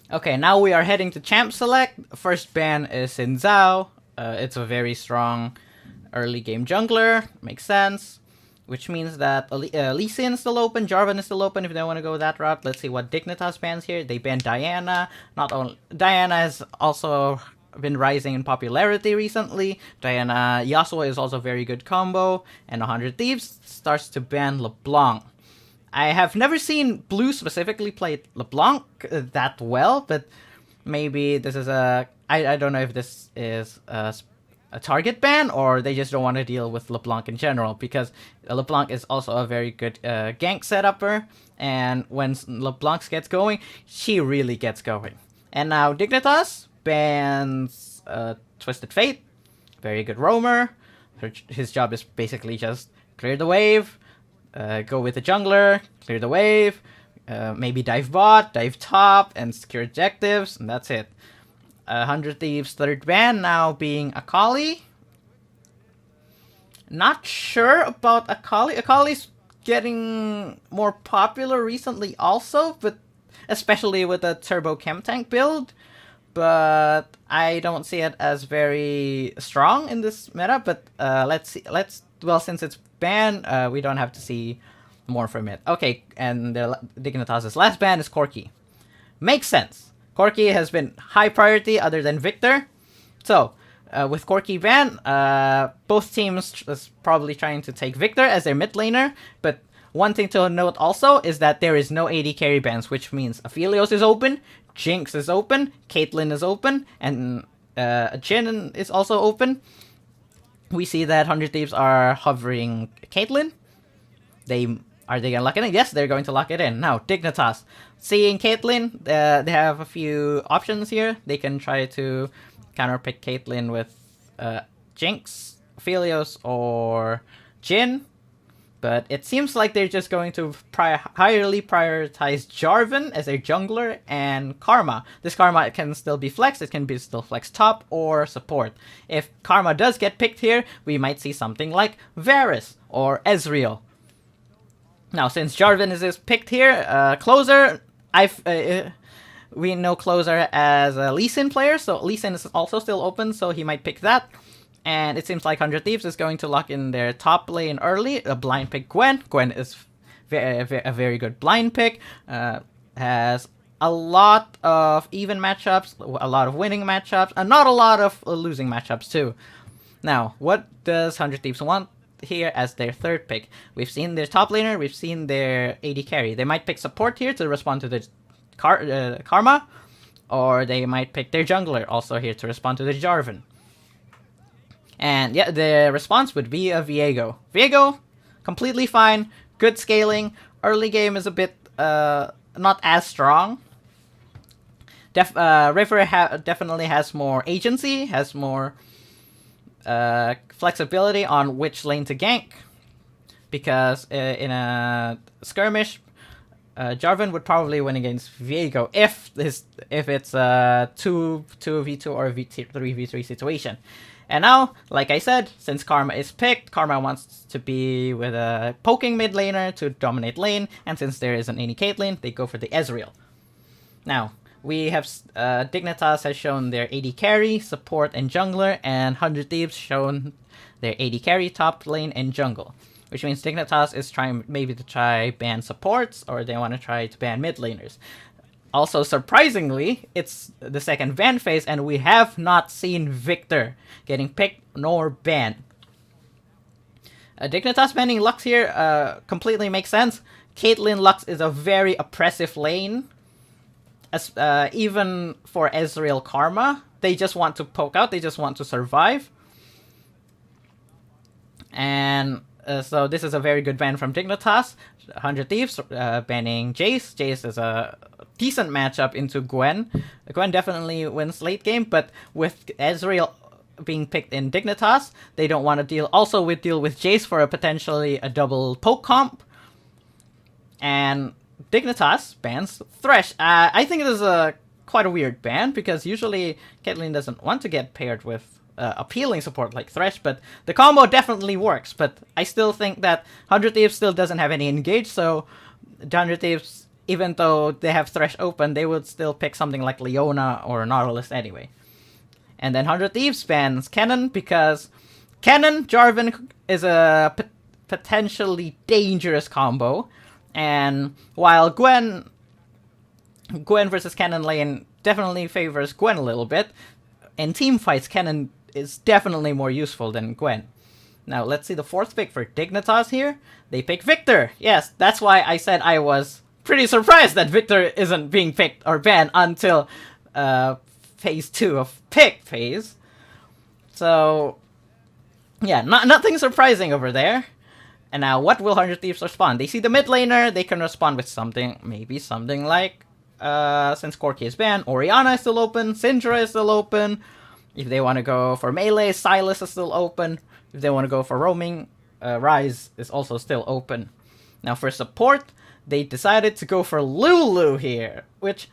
Okay, now we are heading to Champ Select. First ban is Xin Zhao. It's a very strong early game jungler. Makes sense. Which means that Lee Sin is still open, Jarvan is still open if they want to go that route. Let's see what Dignitas bans here. They ban Diana. Not only Diana has also been rising in popularity recently. Diana Yasuo is also a very good combo. And 100 Thieves starts to ban LeBlanc. I have never seen Blue specifically play LeBlanc that well, but maybe this is I don't know if this is a target ban or they just don't want to deal with LeBlanc in general, because LeBlanc is also a very good gank setupper, and when LeBlanc gets going, she really gets going. And now Dignitas bans Twisted Fate, very good roamer. His job is basically just clear the wave, go with the jungler, clear the wave, maybe dive bot, dive top, and secure objectives, and that's it. 100 Thieves third ban now being Akali. Not sure about Akali. Akali's getting more popular recently also, but especially with the Turbo Chem Tank build. But I don't see it as very strong in this meta. But let's see. Well, since it's banned, we don't have to see more from it. Okay, and Dignitas' last ban is Corki. Makes sense. Corki has been high priority other than Victor. So, with Corki ban, both teams is probably trying to take Victor as their mid laner. But one thing to note also is that there is no AD carry bans, which means Aphelios is open, Jinx is open, Caitlyn is open, and Jhin is also open. We see that 100 Thieves are hovering Caitlyn. Are they gonna lock it in? Yes, they're going to lock it in. Now, Dignitas. Seeing Caitlyn, they have a few options here. They can try to counterpick Caitlyn with Jinx, Aphelios, or Jhin. But it seems like they're just going to highly prioritize Jarvan as their jungler and Karma. This Karma can still be flexed. It can be still flex top or support. If Karma does get picked here, we might see something like Varus or Ezreal. Now, since Jarvan is picked here, Closer, we know Closer as a Lee Sin player, so Lee Sin is also still open, so he might pick that. And it seems like 100 Thieves is going to lock in their top lane early, a blind pick Gwen. Gwen is a very good blind pick, has a lot of even matchups, a lot of winning matchups, and not a lot of losing matchups too. Now, what does 100 Thieves want here as their third pick? We've seen their top laner, we've seen their AD carry. They might pick support here to respond to the Karma, or they might pick their jungler also here to respond to the Jarvan. And yeah, the response would be a Viego. Viego, completely fine, good scaling. Early game is a bit not as strong. River definitely has more agency, has more flexibility on which lane to gank, because in a skirmish, Jarvan would probably win against Viego if it's a 2v2 or a 3v3 situation. And now, like I said, since Karma is picked, Karma wants to be with a poking mid laner to dominate lane, and since there isn't any Caitlyn, they go for the Ezreal. Now, we have Dignitas has shown their AD carry, support, and jungler, and 100 Thieves shown their AD carry, top lane, and jungle. Which means Dignitas is trying maybe to try ban supports, or they want to try to ban mid laners. Also, surprisingly, it's the second ban phase, and we have not seen Victor getting picked nor banned. Dignitas banning Lux here completely makes sense. Caitlyn Lux is a very oppressive lane. Even for Ezreal Karma, they just want to poke out, they just want to survive. And so this is a very good ban from Dignitas. 100 Thieves banning Jace. Jace is a decent matchup into Gwen. Gwen definitely wins late game, but with Ezreal being picked in Dignitas, they don't want to deal with Jace for a potentially a double poke comp. And Dignitas bans Thresh. I think it is quite a weird ban, because usually Caitlyn doesn't want to get paired with appealing support like Thresh, but the combo definitely works. But I still think that 100 Thieves still doesn't have any engage, so 100 Thieves even though they have Thresh open, they would still pick something like Leona or Nautilus anyway. And then 100 Thieves bans Kennen because Kennen Jarvan is a potentially dangerous combo, and while Gwen versus Kennen lane definitely favors Gwen a little bit, in team fights Kennen is definitely more useful than Gwen. Now let's see the fourth pick for Dignitas here. They pick Viktor. Yes, that's why I said I was pretty surprised that Viktor isn't being picked or banned until phase 2 of pick phase. So yeah, nothing surprising over there. And now what will 100 Thieves respond? They see the mid laner, they can respond with something, maybe something like, since Corki is banned, Orianna is still open, Syndra is still open. If they want to go for melee, Sylas is still open. If they want to go for roaming, Ryze is also still open. Now for support, they decided to go for Lulu here, which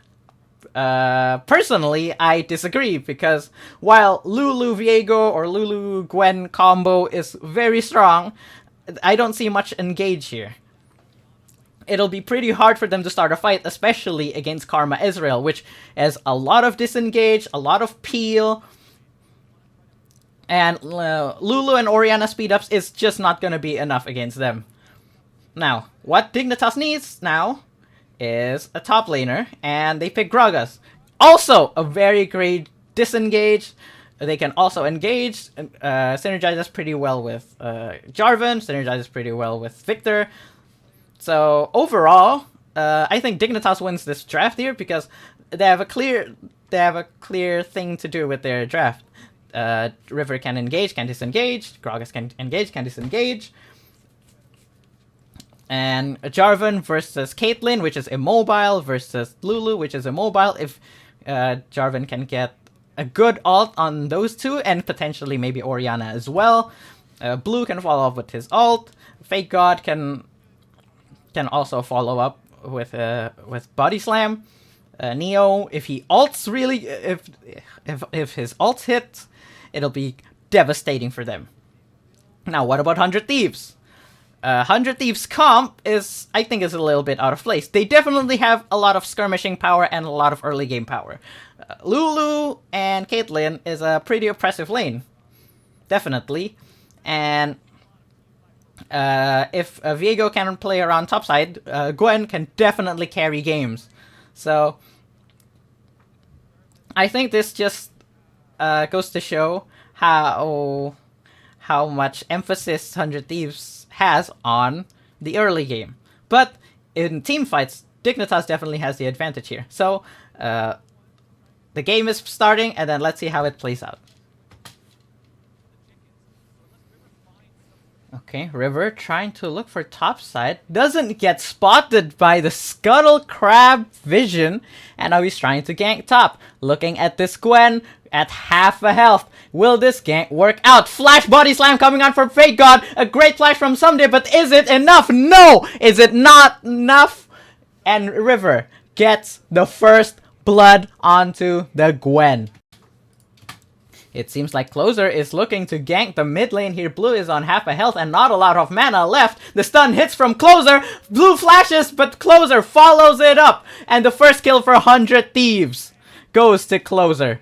personally I disagree, because while Lulu Viego or Lulu Gwen combo is very strong, I don't see much engage here. It'll be pretty hard for them to start a fight, especially against Karma Israel, which has a lot of disengage, a lot of peel, and Lulu and Orianna speed-ups is just not gonna be enough against them. Now, what Dignitas needs now is a top laner, and they pick Gragas. Also, a very great disengage. They can also engage, synergizes pretty well with Jarvan, synergizes pretty well with Viktor. So overall, I think Dignitas wins this draft here because they have a clear thing to do with their draft. River can engage, can disengage. Gragas can engage, can disengage. And Jarvan versus Caitlyn, which is immobile, versus Lulu, which is immobile. If Jarvan can get a good ult on those two, and potentially maybe Orianna as well. Blue can follow up with his ult. Fake God can also follow up with Body Slam. Neo, if he ults really, if his ult hits, it'll be devastating for them. Now, what about 100 Thieves? 100 Thieves comp I think is a little bit out of place. They definitely have a lot of skirmishing power and a lot of early game power. Lulu and Caitlyn is a pretty oppressive lane. Definitely. And if Viego can play around topside, Gwen can definitely carry games. So I think this just goes to show how much emphasis 100 Thieves has on the early game. But in team fights, Dignitas definitely has the advantage here. So the game is starting, and then let's see how it plays out. Okay, River trying to look for topside. Doesn't get spotted by the Scuttle Crab vision. And now he's trying to gank top. Looking at this Gwen at half a health. Will this gank work out? Flash Body Slam coming on from Fake God. A great flash from Someday, but is it enough? No! Is it not enough? And River gets the first blood onto the Gwen. It seems like Closer is looking to gank the mid lane here. Blue is on half a health and not a lot of mana left. The stun hits from Closer. Blue flashes, but Closer follows it up. And the first kill for 100 Thieves goes to Closer.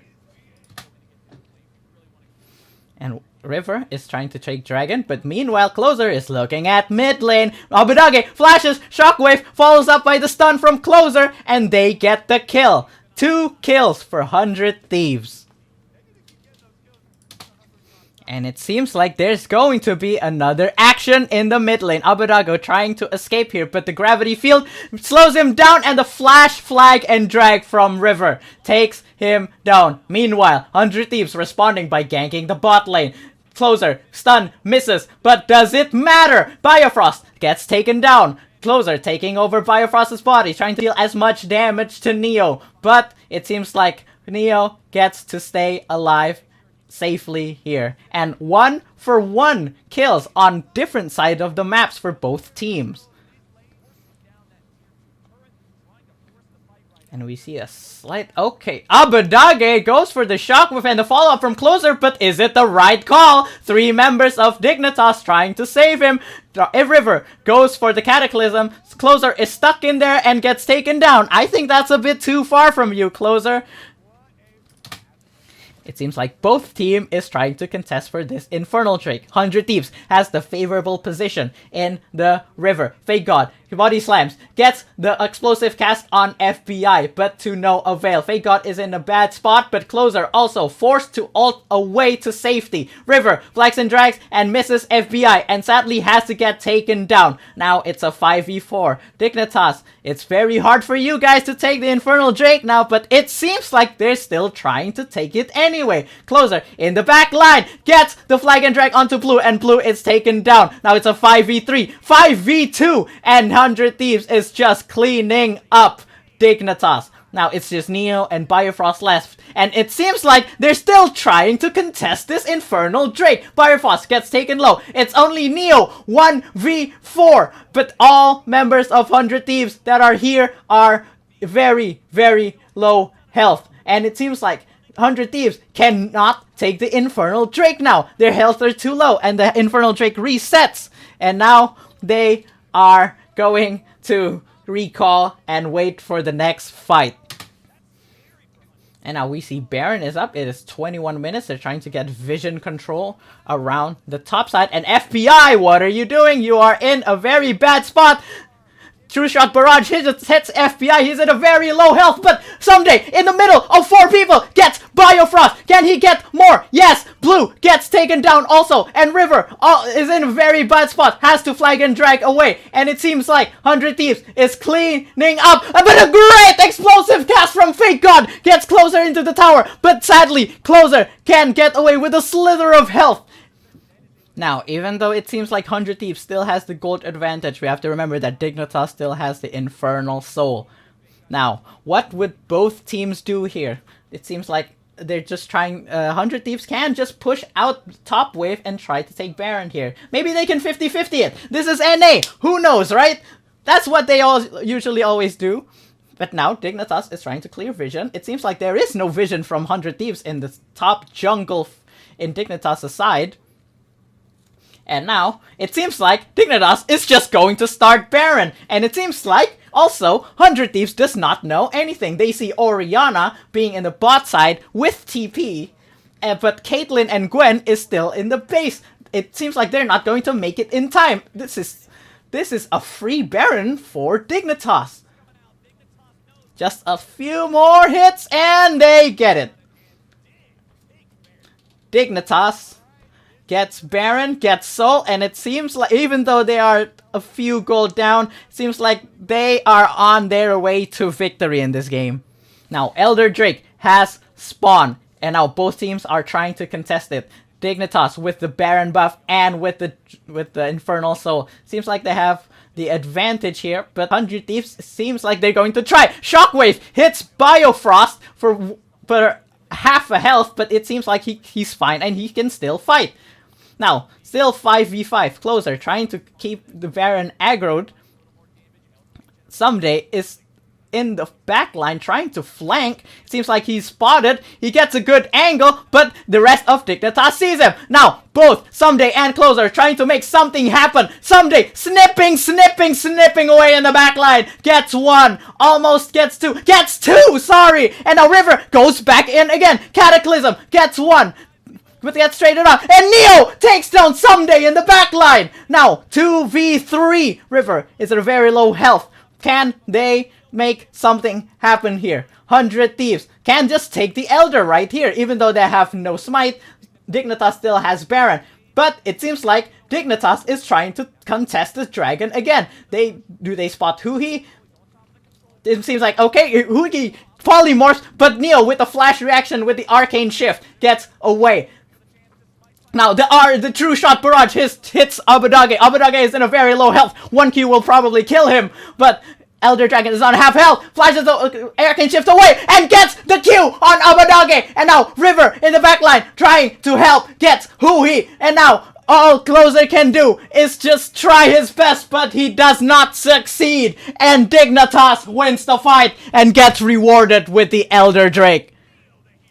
And River is trying to take Dragon, but meanwhile Closer is looking at mid lane. Abbedagge flashes, Shockwave follows up by the stun from Closer, and they get the kill. 2 kills for 100 Thieves. And it seems like there's going to be another action in the mid lane. Abbedagge trying to escape here, but the gravity field slows him down, and the flash, flag, and drag from River takes him down. Meanwhile, 100 Thieves responding by ganking the bot lane. Closer, stun, misses, but does it matter? Biofrost gets taken down. Closer taking over Biofrost's body, trying to deal as much damage to Neo. But it seems like Neo gets to stay alive safely here. And 1-for-1 kills on different sides of the maps for both teams. And we see a slight... Okay, Abbedagge goes for the shockwave and the follow-up from Closer, but is it the right call? 3 members of Dignitas trying to save him. River goes for the Cataclysm. Closer is stuck in there and gets taken down. I think that's a bit too far from you, Closer. It seems like both team is trying to contest for this Infernal Drake. 100 Thieves has the favorable position in the river. Fake God, body slams, gets the explosive cast on FBI, but to no avail. Fake God is in a bad spot, but Closer also forced to ult away to safety. River flags and drags and misses FBI, and sadly has to get taken down. Now it's a 5v4. Dignitas, it's very hard for you guys to take the Infernal Drake now, but it seems like they're still trying to take it anyway. Closer in the back line gets the flag and drag onto Blue, and Blue is taken down. Now it's a 5v3, 5v2, and 100 Thieves is just cleaning up Dignitas. Now it's just Neo and Biofrost left, and it seems like they're still trying to contest this Infernal Drake. Biofrost gets taken low. It's only Neo 1v4, but all members of 100 Thieves that are here are very, very low health, and it seems like 100 Thieves cannot take the Infernal Drake now. Their health are too low, and the Infernal Drake resets, and now they are going to recall and wait for the next fight. And now we see Baron is up. It is 21 minutes. They're trying to get vision control around the top side. And FBI, what are you doing? You are in a very bad spot. True Shot Barrage hits FBI. He's at a very low health, but someday in the middle of 4 people gets Biofrost. Can he get more? Yes. Blue gets taken down also, and River is in a very bad spot. Has to flag and drag away, and it seems like 100 Thieves is cleaning up. But a great explosive cast from Fake God gets Closer into the tower, but sadly Closer can get away with a slither of health. Now, even though it seems like 100 Thieves still has the gold advantage, we have to remember that Dignitas still has the Infernal Soul. Now, what would both teams do here? It seems like they're just trying... 100 Thieves can just push out top wave and try to take Baron here. Maybe they can 50-50 it. This is NA. Who knows, right? That's what they usually always do. But now Dignitas is trying to clear vision. It seems like there is no vision from 100 Thieves in the top jungle in Dignitas' side. And now, it seems like Dignitas is just going to start Baron. And it seems like, also, 100 Thieves does not know anything. They see Orianna being in the bot side with TP. But Caitlyn and Gwen is still in the base. It seems like they're not going to make it in time. This is a free Baron for Dignitas. Just a few more hits and they get it. Dignitas gets Baron, gets Soul, and it seems like, even though they are a few gold down, it seems like they are on their way to victory in this game. Now, Elder Drake has spawned, and now both teams are trying to contest it. Dignitas with the Baron buff and with the Infernal Soul. Seems like they have the advantage here, but 100 Thieves seems like they're going to try. Shockwave hits Biofrost for half a health, but it seems like he's fine and he can still fight. Now, still 5v5. Closer, trying to keep the Baron aggroed. Someday is in the back line trying to flank. It seems like he's spotted. He gets a good angle, but the rest of Dignitas sees him. Now, both Someday and Closer trying to make something happen. Someday snipping away in the back line. Gets 1, almost gets 2, gets 2, sorry! And now River goes back in again. Cataclysm gets 1. But gets traded up, and Neo takes down Someday in the back line. Now, 2v3. River is at a very low health. Can they make something happen here? 100 Thieves can just take the Elder right here, even though they have no smite. Dignitas still has Baron, but it seems like Dignitas is trying to contest the dragon again. Do they spot Huhi? It seems like, okay, Huhi polymorphs, but Neo with a flash reaction with the arcane shift gets away. Now, the True Shot Barrage hits Abbedagge. Abbedagge is in a very low health. 1 Q will probably kill him, but Elder Dragon is on half health, flashes the arcane shift away, and gets the Q on Abbedagge. And now River in the back line trying to help, gets Huhi. And now All Closer can do is just try his best, but he does not succeed, and Dignitas wins the fight and gets rewarded with the Elder Drake.